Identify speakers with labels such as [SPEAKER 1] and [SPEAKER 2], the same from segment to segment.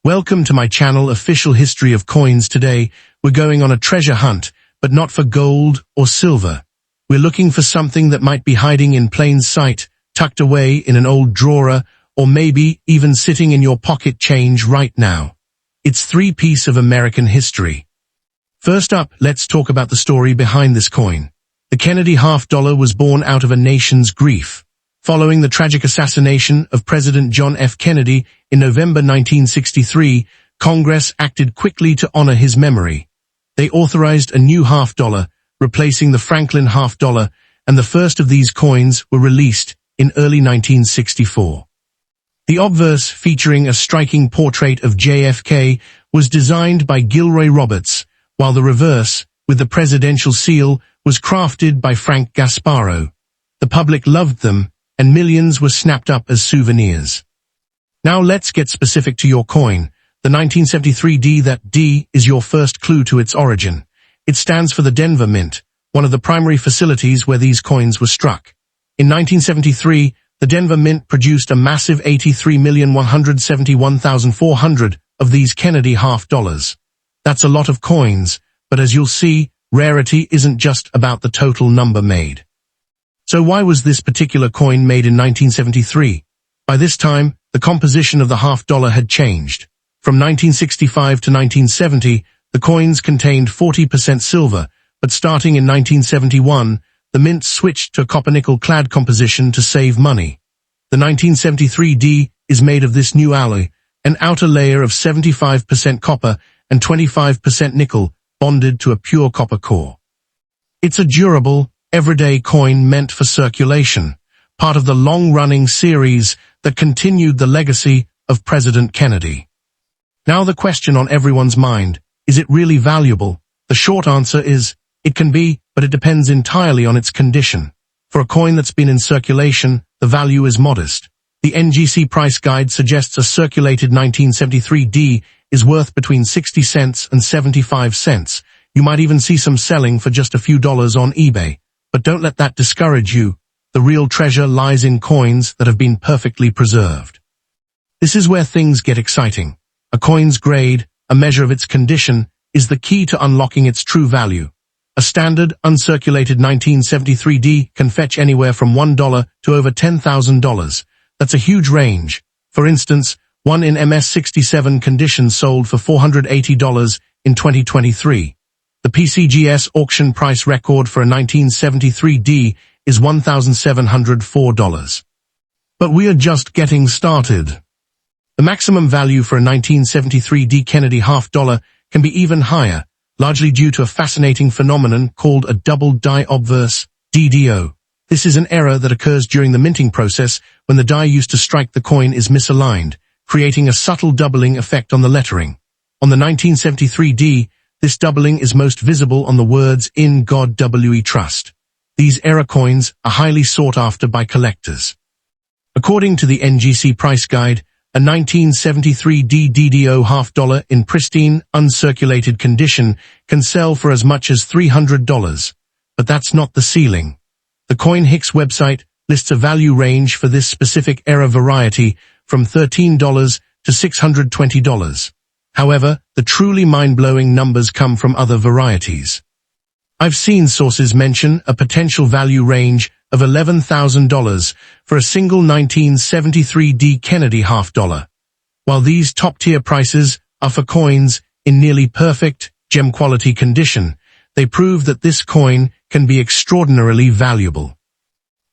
[SPEAKER 1] Welcome to my channel, Official History of Coins. Today, we're going on a treasure hunt, but not for gold or silver. We're looking for something that might be hiding in plain sight, tucked away in an old drawer, or maybe even sitting in your pocket change right now. It's 3-piece of American history. First up, let's talk about the story behind this coin. The Kennedy half-dollar was born out of a nation's grief. Following the tragic assassination of President John F. Kennedy in November 1963, Congress acted quickly to honor his memory. They authorized a new half-dollar, replacing the Franklin half-dollar, and the first of these coins were released in early 1964. The obverse, featuring a striking portrait of JFK, was designed by Gilroy Roberts, while the reverse, with the presidential seal, was crafted by Frank Gasparo. The public loved them, and millions were snapped up as souvenirs. Now let's get specific to your coin, the 1973 D. That D is your first clue to its origin. It stands for the Denver Mint, one of the primary facilities where these coins were struck. In 1973, the Denver Mint produced a massive 83,171,400 of these Kennedy half-dollars. That's a lot of coins, but as you'll see, rarity isn't just about the total number made. So why was this particular coin made in 1973? By this time, the composition of the half-dollar had changed. From 1965 to 1970, the coins contained 40% silver, but starting in 1971, the mint switched to a copper-nickel-clad composition to save money. The 1973 D is made of this new alloy, an outer layer of 75% copper and 25% nickel, bonded to a pure copper core. It's a durable, everyday coin meant for circulation, part of the long-running series that continued the legacy of President Kennedy. Now the question on everyone's mind, is it really valuable? The short answer is, it can be, but it depends entirely on its condition. For a coin that's been in circulation, the value is modest. The NGC price guide suggests a circulated 1973 D is worth between 60 cents and 75 cents. You might even see some selling for just a few dollars on eBay. But don't let that discourage you. The real treasure lies in coins that have been perfectly preserved. This is where things get exciting. A coin's grade, a measure of its condition, is the key to unlocking its true value. A standard, uncirculated 1973 D can fetch anywhere from $1 to over $10,000. That's a huge range. For instance, one in MS-67 condition sold for $480 in 2023. The PCGS auction price record for a 1973 D is $1,704. But we are just getting started. The maximum value for a 1973 D Kennedy half-dollar can be even higher, largely due to a fascinating phenomenon called a double die obverse, DDO. This is an error that occurs during the minting process when the die used to strike the coin is misaligned, creating a subtle doubling effect on the lettering. On the 1973 D, this doubling is most visible on the words "In God We Trust." These error coins are highly sought after by collectors. According to the NGC price guide, a 1973 D DDO half-dollar in pristine, uncirculated condition can sell for as much as $300. But that's not the ceiling. The CoinHicks website lists a value range for this specific error variety from $13 to $620. However, the truly mind-blowing numbers come from other varieties. I've seen sources mention a potential value range of $11,000 for a single 1973 D Kennedy half-dollar. While these top-tier prices are for coins in nearly perfect, gem-quality condition, they prove that this coin can be extraordinarily valuable.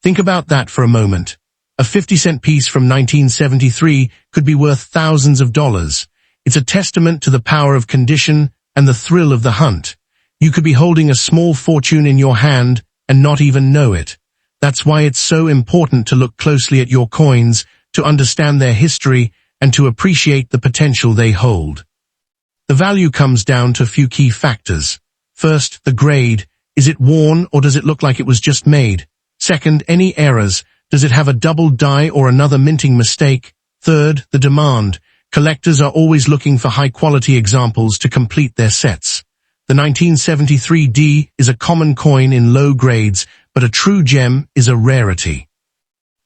[SPEAKER 1] Think about that for a moment. A 50-cent piece from 1973 could be worth thousands of dollars. It's a testament to the power of condition and the thrill of the hunt. You could be holding a small fortune in your hand and not even know it. That's why it's so important to look closely at your coins, to understand their history, and to appreciate the potential they hold. The value comes down to a few key factors. First, the grade. Is it worn or does it look like it was just made? Second, any errors. Does it have a double die or another minting mistake? Third, the demand. Collectors are always looking for high-quality examples to complete their sets. The 1973 D is a common coin in low grades, but a true gem is a rarity.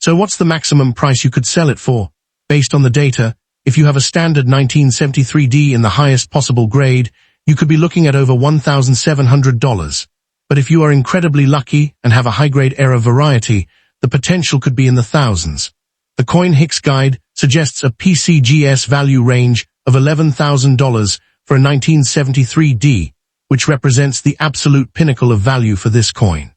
[SPEAKER 1] So what's the maximum price you could sell it for? Based on the data, If you have a standard 1973D in the highest possible grade, you could be looking at over $1,700. But if you are incredibly lucky and have a high-grade era variety, the potential could be in the thousands. The Coin Hicks Guide suggests a PCGS value range of $11,000 for a 1973D, which represents the absolute pinnacle of value for this coin.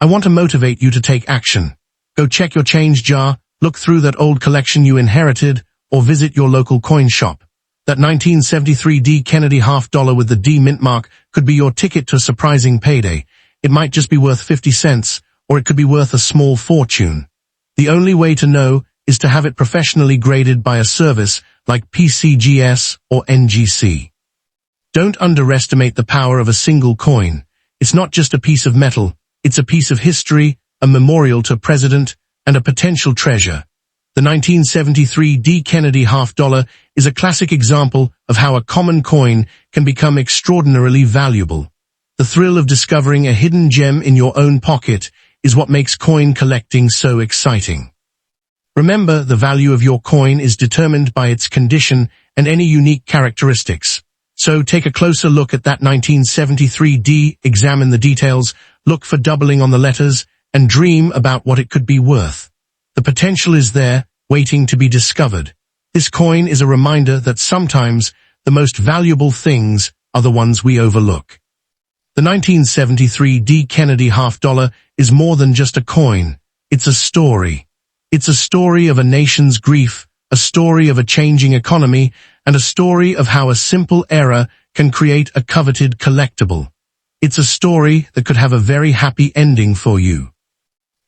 [SPEAKER 1] I want to motivate you to take action. Go check your change jar, look through that old collection you inherited, or visit your local coin shop. That 1973D Kennedy $half with the D mint mark could be your ticket to a surprising payday. It might just be worth 50 cents, or it could be worth a small fortune. The only way to know is to have it professionally graded by a service like PCGS or NGC. Don't underestimate the power of a single coin. It's not just a piece of metal, it's a piece of history, a memorial to a president, and a potential treasure. The 1973D Kennedy $half is a classic example of how a common coin can become extraordinarily valuable. The thrill of discovering a hidden gem in your own pocket is what makes coin collecting so exciting. Remember, the value of your coin is determined by its condition and any unique characteristics. So take a closer look at that 1973D, examine the details, look for doubling on the letters, and dream about what it could be worth. The potential is there, waiting to be discovered. This coin is a reminder that sometimes the most valuable things are the ones we overlook. The 1973D Kennedy $half is more than just a coin. It's a story. It's a story of a nation's grief, a story of a changing economy, and a story of how a simple error can create a coveted collectible. It's a story that could have a very happy ending for you.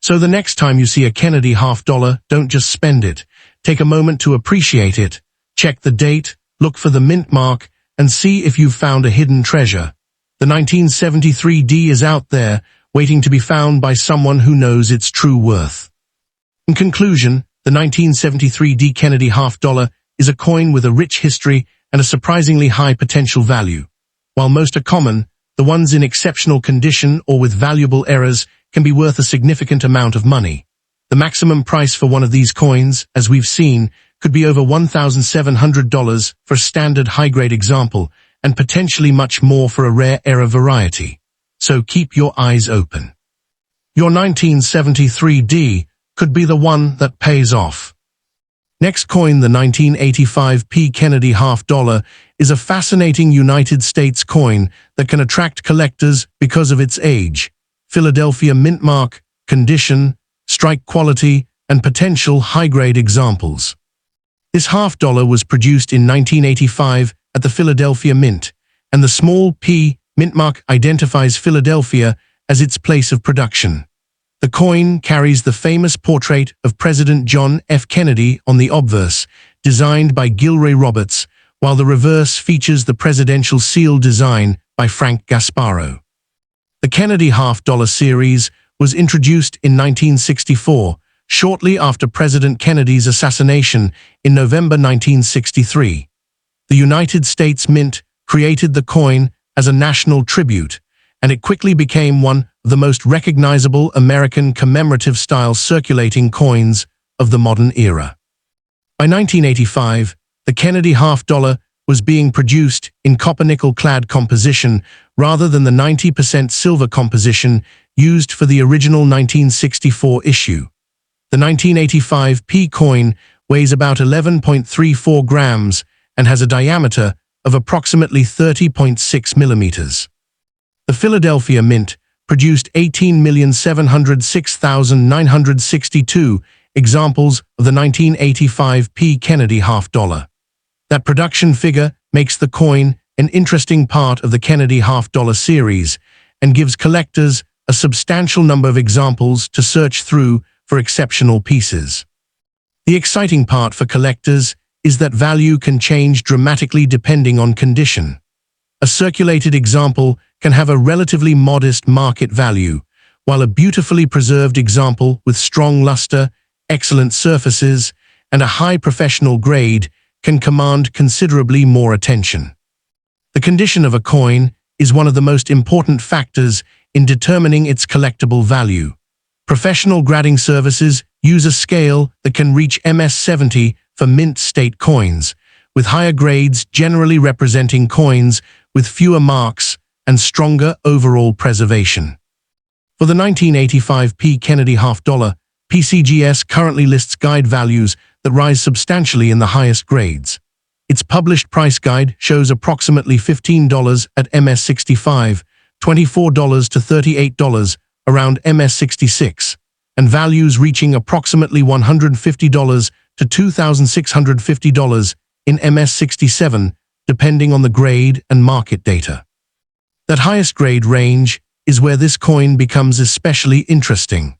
[SPEAKER 1] So the next time you see a Kennedy $half, don't just spend it. Take a moment to appreciate it. Check the date, look for the mint mark, and see if you've found a hidden treasure. The 1973D is out there, waiting to be found by someone who knows its true worth. In conclusion, the 1973D Kennedy $half is a coin with a rich history and a surprisingly high potential value. While most are common, the ones in exceptional condition or with valuable errors can be worth a significant amount of money. The maximum price for one of these coins, as we've seen, could be over $1,700 for a standard high-grade example, and potentially much more for a rare era variety. So keep your eyes open. Your 1973D could be the one that pays off. Next coin, the 1985 P. Kennedy $half, is a fascinating United States coin that can attract collectors because of its age, Philadelphia mint mark, condition, strike quality, and potential high-grade examples. This $half was produced in 1985 at the Philadelphia Mint, and the small P mint mark identifies Philadelphia as its place of production. The coin carries the famous portrait of President John F. Kennedy on the obverse, designed by Gilroy Roberts, while the reverse features the presidential seal design by Frank Gasparo. The Kennedy $half series was introduced in 1964, shortly after President Kennedy's assassination in November 1963. The United States Mint created the coin as a national tribute, and it quickly became one of the most recognizable American commemorative-style circulating coins of the modern era. By 1985, the Kennedy $half was being produced in copper-nickel-clad composition rather than the 90% silver composition used for the original 1964 issue. The 1985 P coin weighs about 11.34 grams and has a diameter of approximately 30.6 millimeters. The Philadelphia Mint produced 18,706,962 examples of the 1985 P Kennedy $half. That production figure makes the coin an interesting part of the Kennedy $half series and gives collectors a substantial number of examples to search through for exceptional pieces. The exciting part for collectors is that value can change dramatically depending on condition. A circulated example can have a relatively modest market value, while a beautifully preserved example with strong luster, excellent surfaces, and a high professional grade can command considerably more attention. The condition of a coin is one of the most important factors in determining its collectible value. Professional grading services use a scale that can reach MS-70 for mint state coins, with higher grades generally representing coins with fewer marks and stronger overall preservation. For the 1985 P. Kennedy half-dollar, PCGS currently lists guide values that rise substantially in the highest grades. Its published price guide shows approximately $15 at MS65, $24 to $38 around MS66, and values reaching approximately $150 to $2,650 in MS67, depending on the grade and market data. That highest grade range is where this coin becomes especially interesting.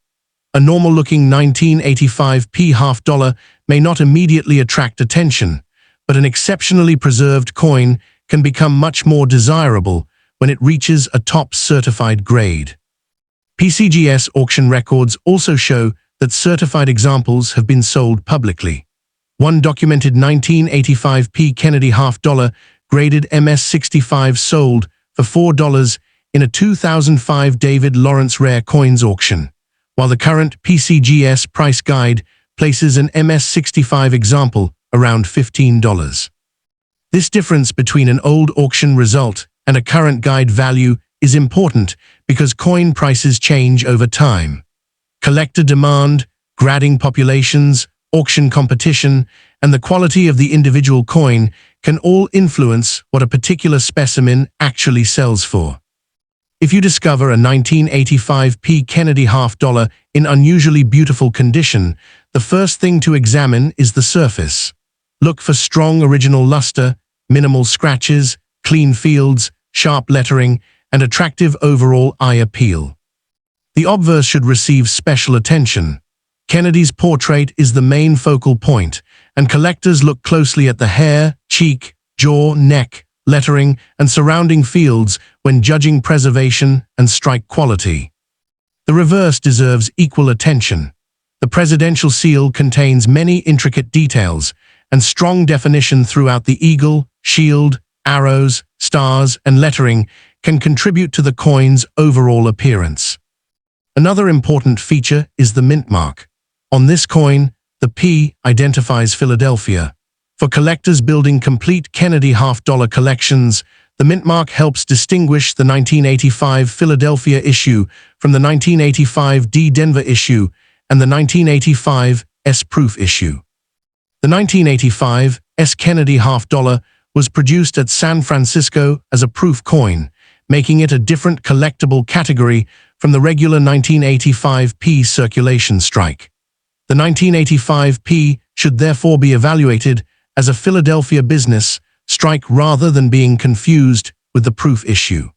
[SPEAKER 1] A normal-looking 1985 P half-dollar may not immediately attract attention, but an exceptionally preserved coin can become much more desirable when it reaches a top certified grade. PCGS auction records also show that certified examples have been sold publicly. One documented 1985 P. Kennedy half-dollar graded MS65 sold for $4 in a 2005 David Lawrence Rare Coins auction, while the current PCGS price guide places an MS65 example around $15. This difference between an old auction result and a current guide value is important because coin prices change over time. Collector demand, grading populations, auction competition, and the quality of the individual coin can all influence what a particular specimen actually sells for. If you discover a 1985 P. Kennedy half-dollar in unusually beautiful condition, the first thing to examine is the surface. Look for strong original luster, minimal scratches, clean fields, sharp lettering, and attractive overall eye appeal. The obverse should receive special attention. Kennedy's portrait is the main focal point, and collectors look closely at the hair, cheek, jaw, neck, lettering, and surrounding fields when judging preservation and strike quality. The reverse deserves equal attention. The presidential seal contains many intricate details and strong definition throughout the eagle, shield, arrows, stars, and lettering can contribute to the coin's overall appearance. Another important feature is the mint mark. On this coin, the P identifies Philadelphia. For collectors building complete Kennedy half-dollar collections, the mint mark helps distinguish the 1985 Philadelphia issue from the 1985 D Denver issue and the 1985 S Proof issue. The 1985 S Kennedy half-dollar was produced at San Francisco as a proof coin, making it a different collectible category from the regular 1985 P circulation strike. The 1985 P should therefore be evaluated as a Philadelphia business strike rather than being confused with the proof issue.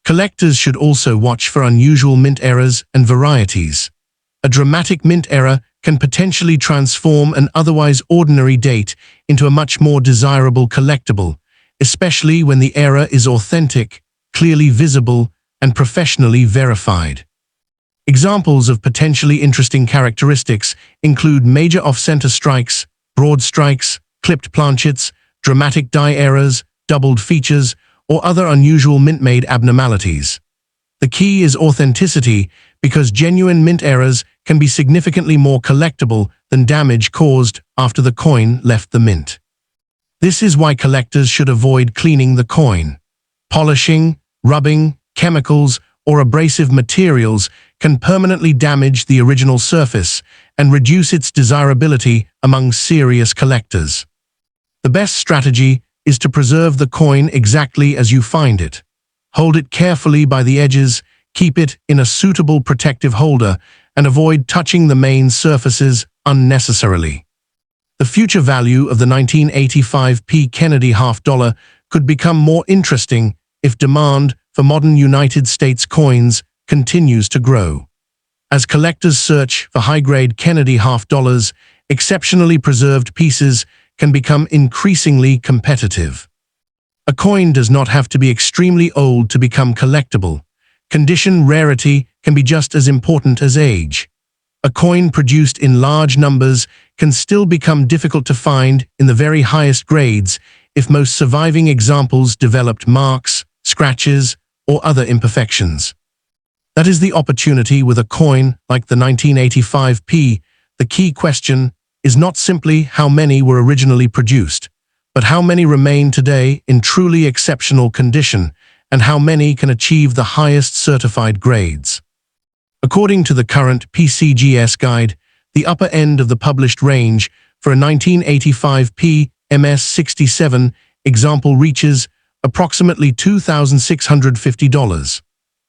[SPEAKER 1] Collectors should also watch for unusual mint errors and varieties. A dramatic mint error can potentially transform an otherwise ordinary date into a much more desirable collectible, especially when the error is authentic, clearly visible, and professionally verified. Examples of potentially interesting characteristics include major off-center strikes, broad strikes, clipped planchets, dramatic die errors, doubled features, or other unusual mint-made abnormalities. The key is authenticity because genuine mint errors can be significantly more collectible than damage caused after the coin left the mint. This is why collectors should avoid cleaning the coin. Polishing, rubbing, chemicals, or abrasive materials can permanently damage the original surface and reduce its desirability among serious collectors. The best strategy is to preserve the coin exactly as you find it. Hold it carefully by the edges, keep it in a suitable protective holder, and avoid touching the main surfaces unnecessarily. The future value of the 1985 P. Kennedy half-dollar could become more interesting if demand for modern United States coins continues to grow. As collectors search for high-grade Kennedy half-dollars, exceptionally preserved pieces can become increasingly competitive. A coin does not have to be extremely old to become collectible. Condition rarity can be just as important as age. A coin produced in large numbers can still become difficult to find in the very highest grades if most surviving examples developed marks, scratches, or other imperfections. That is the opportunity with a coin like the 1985 P. The key question is not simply how many were originally produced, but how many remain today in truly exceptional condition and how many can achieve the highest certified grades. According to the current PCGS guide, the upper end of the published range for a 1985 MS67 example reaches approximately $2,650.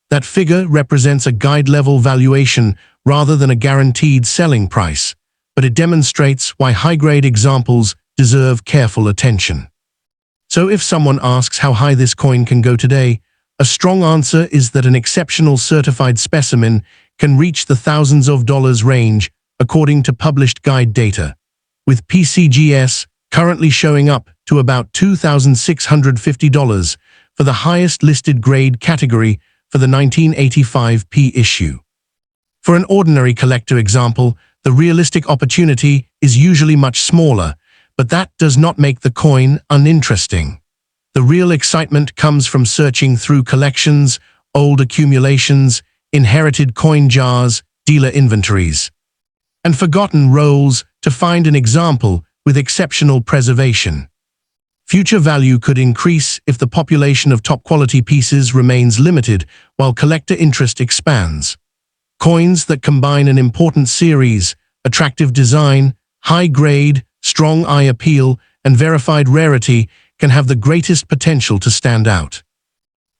[SPEAKER 1] That figure represents a guide-level valuation rather than a guaranteed selling price, but it demonstrates why high-grade examples deserve careful attention. So if someone asks how high this coin can go today, a strong answer is that an exceptional certified specimen can reach the thousands of dollars range according to published guide data, with PCGS currently showing up to about $2,650 for the highest listed grade category for the 1985 P issue. For an ordinary collector example, the realistic opportunity is usually much smaller, but that does not make the coin uninteresting. The real excitement comes from searching through collections, old accumulations, inherited coin jars, dealer inventories, and forgotten rolls to find an example with exceptional preservation. Future value could increase if the population of top-quality pieces remains limited while collector interest expands. Coins that combine an important series, attractive design, high grade, strong eye appeal, and verified rarity can have the greatest potential to stand out.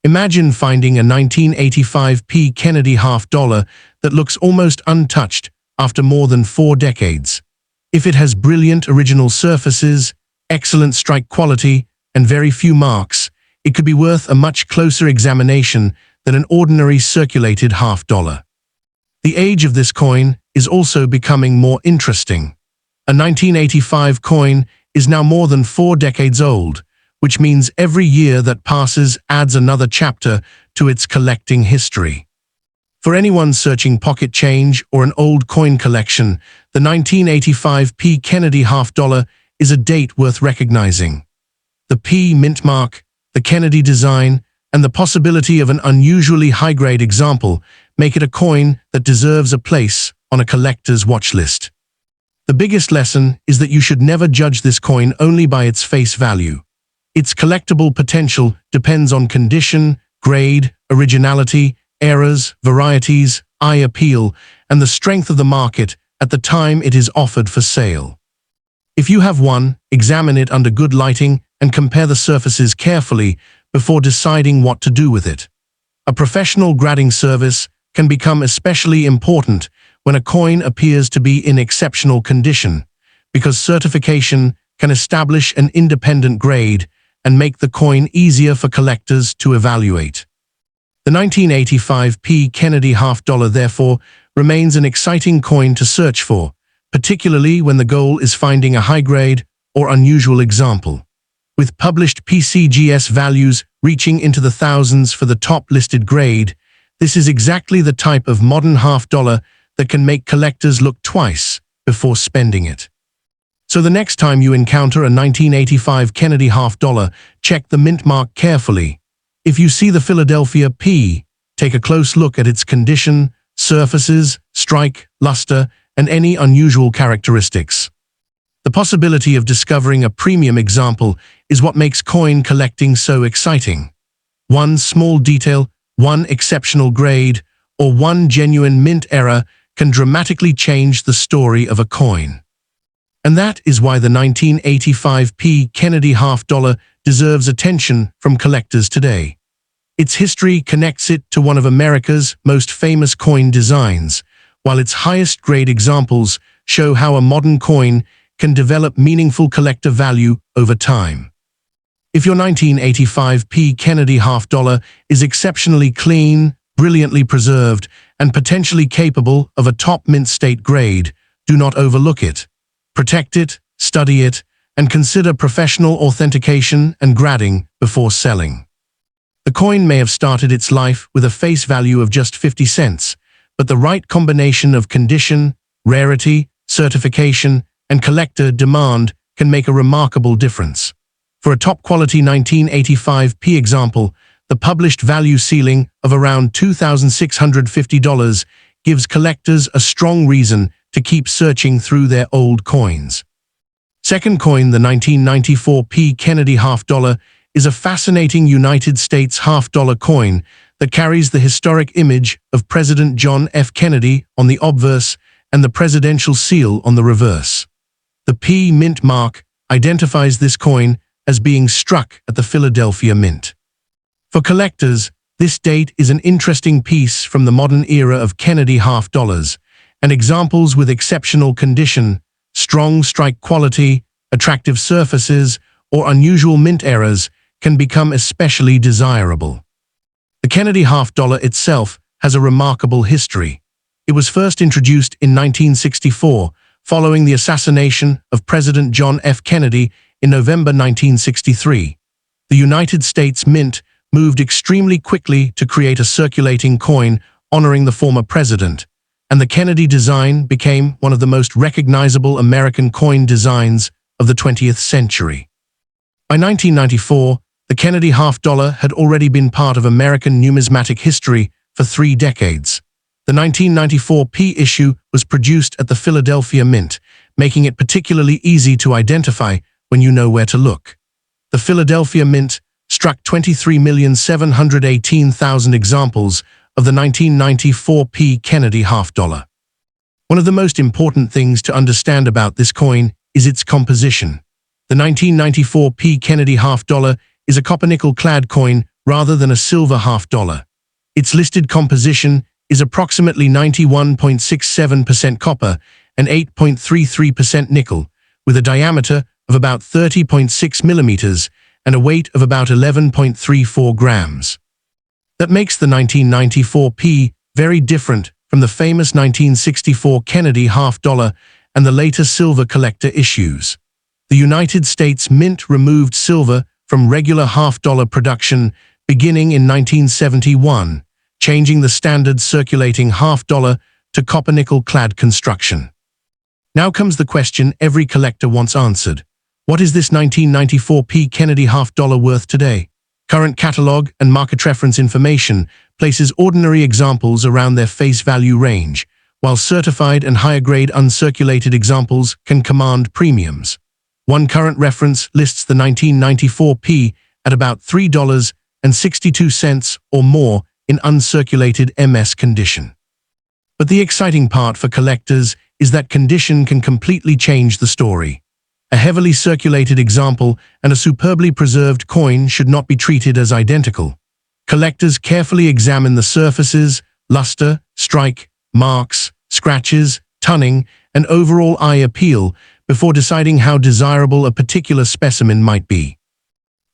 [SPEAKER 1] Imagine finding a 1985 P Kennedy half-dollar that looks almost untouched after more than 4 decades. If it has brilliant original surfaces, excellent strike quality, and very few marks, it could be worth a much closer examination than an ordinary circulated half-dollar. The age of this coin is also becoming more interesting. A 1985 coin is now more than 4 decades old, which means every year that passes adds another chapter to its collecting history. For anyone searching pocket change or an old coin collection, the 1985 P Kennedy half-dollar is a date worth recognizing. The P mint mark, the Kennedy design, and the possibility of an unusually high-grade example make it a coin that deserves a place on a collector's watch list. The biggest lesson is that you should never judge this coin only by its face value. Its collectible potential depends on condition, grade, originality, eras, varieties, eye appeal, and the strength of the market at the time it is offered for sale. If you have one, examine it under good lighting and compare the surfaces carefully before deciding what to do with it. A professional grading service can become especially important when a coin appears to be in exceptional condition, because certification can establish an independent grade and make the coin easier for collectors to evaluate. The 1985 P Kennedy half-dollar, therefore, remains an exciting coin to search for, particularly when the goal is finding a high-grade or unusual example. With published PCGS values reaching into the thousands for the top-listed grade, this is exactly the type of modern half-dollar that can make collectors look twice before spending it. So the next time you encounter a 1985 Kennedy half-dollar, check the mint mark carefully. If you see the Philadelphia P, take a close look at its condition, surfaces, strike, luster, and any unusual characteristics. The possibility of discovering a premium example is what makes coin collecting so exciting. One small detail, one exceptional grade, or one genuine mint error can dramatically change the story of a coin. And that is why the 1985 P Kennedy half-dollar deserves attention from collectors today. Its history connects it to one of America's most famous coin designs, while its highest-grade examples show how a modern coin can develop meaningful collector value over time. If your 1985 P Kennedy half-dollar is exceptionally clean, brilliantly preserved, and potentially capable of a top mint state grade, do not overlook it. Protect it, study it, and consider professional authentication and grading before selling. The coin may have started its life with a face value of just 50 cents, but the right combination of condition, rarity, certification, and collector demand can make a remarkable difference. For a top-quality 1985 P example, the published value ceiling of around $2,650 gives collectors a strong reason to keep searching through their old coins. Second coin, the 1994 P. Kennedy half-dollar, is a fascinating United States half-dollar coin that carries the historic image of President John F. Kennedy on the obverse and the presidential seal on the reverse. The P. Mint mark identifies this coin as being struck at the Philadelphia Mint. For collectors, this date is an interesting piece from the modern era of Kennedy half-dollars, and examples with exceptional condition, strong strike quality, attractive surfaces, or unusual mint errors can become especially desirable. The Kennedy half-dollar itself has a remarkable history. It was first introduced in 1964, following the assassination of President John F. Kennedy in November 1963. The United States Mint moved extremely quickly to create a circulating coin honoring the former president, and the Kennedy design became one of the most recognizable American coin designs of the 20th century. By 1994, the Kennedy half-dollar had already been part of American numismatic history for 3 decades. The 1994 P issue was produced at the Philadelphia Mint, making it particularly easy to identify when you know where to look. The Philadelphia Mint struck 23,718,000 examples of the 1994 P. Kennedy half-dollar. One of the most important things to understand about this coin is its composition. The 1994 P. Kennedy half-dollar is a copper-nickel-clad coin rather than a silver half-dollar. Its listed composition is approximately 91.67% copper and 8.33% nickel, with a diameter of about 30.6 millimeters and a weight of about 11.34 grams. That makes the 1994 P very different from the famous 1964 Kennedy half-dollar and the later silver collector issues. The United States Mint removed silver from regular half-dollar production beginning in 1971, changing the standard circulating half-dollar to copper-nickel-clad construction. Now comes the question every collector wants answered. What is this 1994 P. Kennedy half-dollar worth today? Current catalog and market reference information places ordinary examples around their face value range, while certified and higher-grade uncirculated examples can command premiums. One current reference lists the 1994 P at about $3.62 or more in uncirculated MS condition. But the exciting part for collectors is that condition can completely change the story. A heavily circulated example and a superbly preserved coin should not be treated as identical. Collectors carefully examine the surfaces, luster, strike, marks, scratches, tunning, and overall eye appeal before deciding how desirable a particular specimen might be.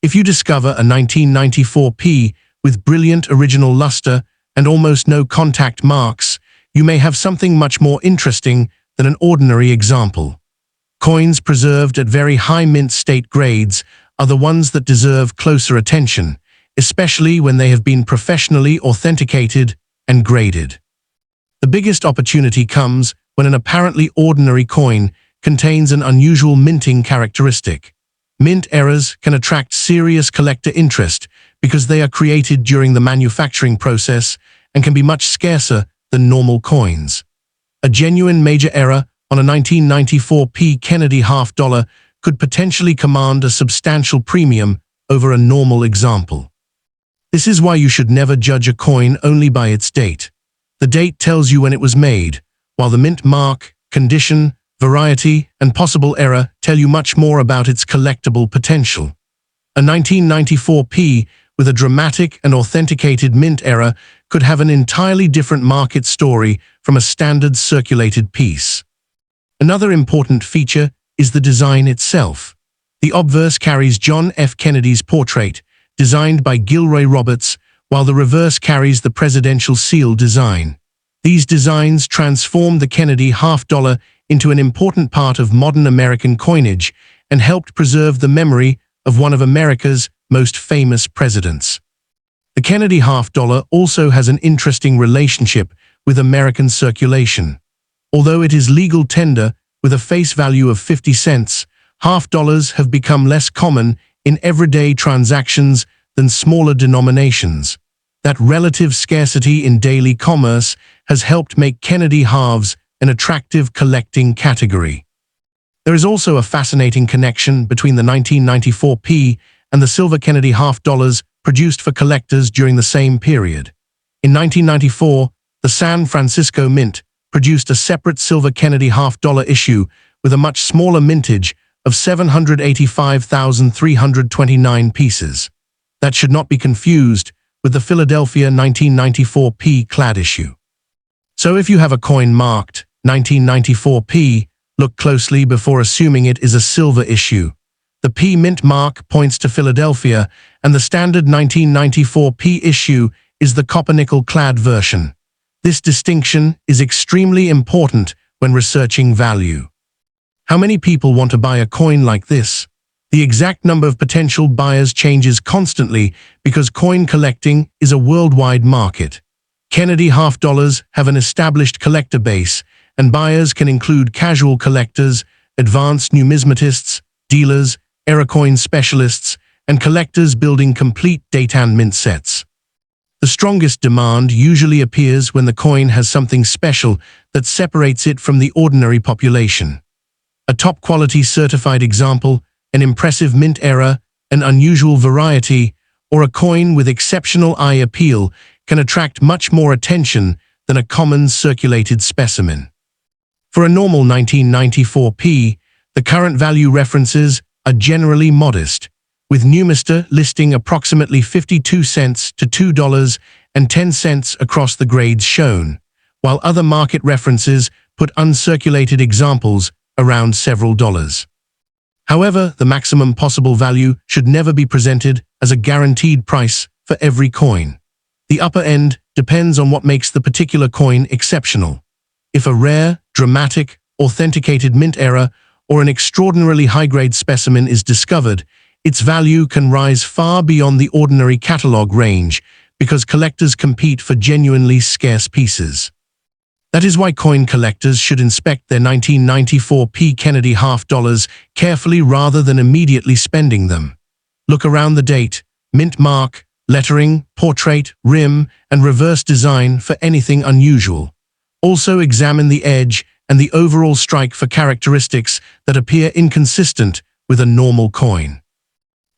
[SPEAKER 1] If you discover a 1994 P with brilliant original luster and almost no contact marks, you may have something much more interesting than an ordinary example. Coins preserved at very high mint state grades are the ones that deserve closer attention, especially when they have been professionally authenticated and graded. The biggest opportunity comes when an apparently ordinary coin contains an unusual minting characteristic. Mint errors can attract serious collector interest because they are created during the manufacturing process and can be much scarcer than normal coins. A genuine major error on a 1994 P. Kennedy half-dollar could potentially command a substantial premium over a normal example. This is why you should never judge a coin only by its date. The date tells you when it was made, while the mint mark, condition, variety, and possible error tell you much more about its collectible potential. A 1994 P with a dramatic and authenticated mint error could have an entirely different market story from a standard circulated piece. Another important feature is the design itself. The obverse carries John F. Kennedy's portrait, designed by Gilroy Roberts, while the reverse carries the presidential seal design. These designs transformed the Kennedy half-dollar into an important part of modern American coinage and helped preserve the memory of one of America's most famous presidents. The Kennedy half-dollar also has an interesting relationship with American circulation. Although it is legal tender with a face value of 50 cents, half-dollars have become less common in everyday transactions than smaller denominations. That relative scarcity in daily commerce has helped make Kennedy halves an attractive collecting category. There is also a fascinating connection between the 1994 P and the silver Kennedy half dollars produced for collectors during the same period. In 1994, the San Francisco Mint produced a separate silver Kennedy half dollar issue with a much smaller mintage of 785,329 pieces. That should not be confused with the Philadelphia 1994 P clad issue. So if you have a coin marked 1994 P, look closely before assuming it is a silver issue. The P mint mark points to Philadelphia, and the standard 1994 P issue is the copper-nickel clad version. This distinction is extremely important when researching value. How many people want to buy a coin like this? The exact number of potential buyers changes constantly because coin collecting is a worldwide market. Kennedy half dollars have an established collector base, and buyers can include casual collectors, advanced numismatists, dealers, era coin specialists, and collectors building complete date and mint sets. The strongest demand usually appears when the coin has something special that separates it from the ordinary population. A top-quality certified example, an impressive mint era, an unusual variety, or a coin with exceptional eye appeal can attract much more attention than a common circulated specimen. For a normal 1994 P, the current value references are generally modest, with Numistor listing approximately 52 cents to $2.10 across the grades shown, while other market references put uncirculated examples around several dollars. However, the maximum possible value should never be presented as a guaranteed price for every coin. The upper end depends on what makes the particular coin exceptional. If a rare, dramatic, authenticated mint era or an extraordinarily high-grade specimen is discovered, its value can rise far beyond the ordinary catalog range because collectors compete for genuinely scarce pieces. That is why coin collectors should inspect their 1994 P Kennedy half dollars carefully rather than immediately spending them. Look around the date, mint mark, lettering, portrait, rim, and reverse design for anything unusual. Also examine the edge and the overall strike for characteristics that appear inconsistent with a normal coin.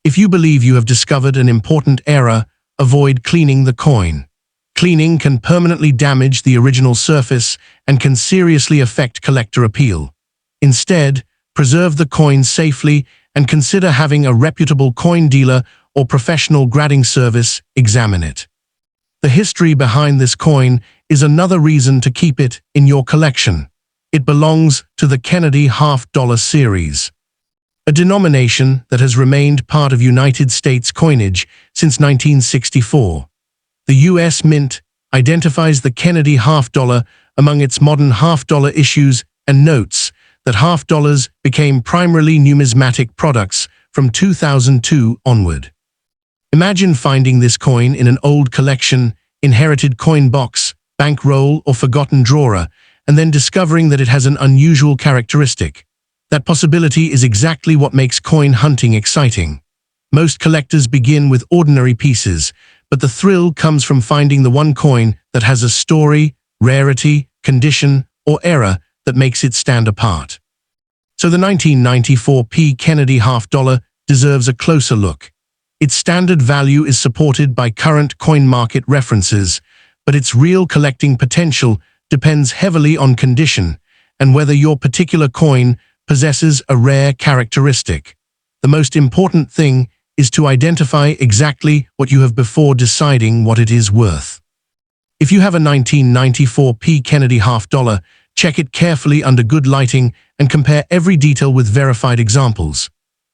[SPEAKER 1] If you believe you have discovered an important error, avoid cleaning the coin. Cleaning can permanently damage the original surface and can seriously affect collector appeal. Instead, preserve the coin safely and consider having a reputable coin dealer or professional grading service examine it. The history behind this coin is another reason to keep it in your collection. It belongs to the Kennedy half dollar series, a denomination that has remained part of United States coinage since 1964. The U.S. Mint identifies the Kennedy half dollar among its modern half dollar issues and notes that half dollars became primarily numismatic products from 2002 onward. Imagine finding this coin in an old collection, inherited coin box, bankroll, or forgotten drawer, and then discovering that it has an unusual characteristic. That possibility is exactly what makes coin hunting exciting. Most collectors begin with ordinary pieces, but the thrill comes from finding the one coin that has a story, rarity, condition, or era that makes it stand apart. So the 1994 P Kennedy half dollar deserves a closer look. Its standard value is supported by current coin market references, but its real collecting potential depends heavily on condition and whether your particular coin possesses a rare characteristic. The most important thing is to identify exactly what you have before deciding what it is worth. If you have a 1994 P Kennedy half dollar, check it carefully under good lighting and compare every detail with verified examples.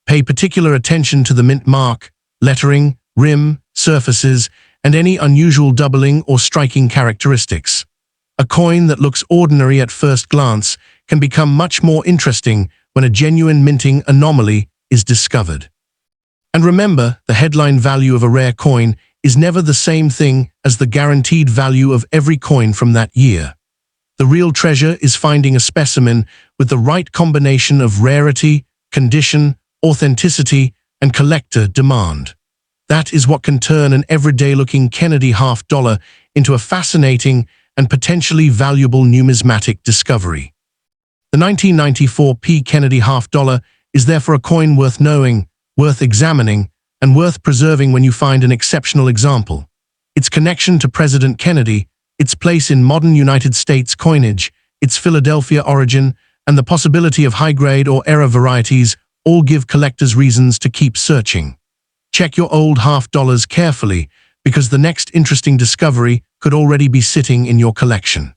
[SPEAKER 1] Pay particular attention to the mint mark, lettering, rim, surfaces, and any unusual doubling or striking characteristics. A coin that looks ordinary at first glance can become much more interesting when a genuine minting anomaly is discovered. And remember, the headline value of a rare coin is never the same thing as the guaranteed value of every coin from that year. The real treasure is finding a specimen with the right combination of rarity, condition, authenticity, and collector demand. That is what can turn an everyday-looking Kennedy half dollar into a fascinating and potentially valuable numismatic discovery. The 1994 P. Kennedy half dollar is therefore a coin worth knowing, worth examining, and worth preserving when you find an exceptional example. Its connection to President Kennedy, its place in modern United States coinage, its Philadelphia origin, and the possibility of high-grade or error varieties all give collectors reasons to keep searching. Check your old half dollars carefully, because the next interesting discovery could already be sitting in your collection.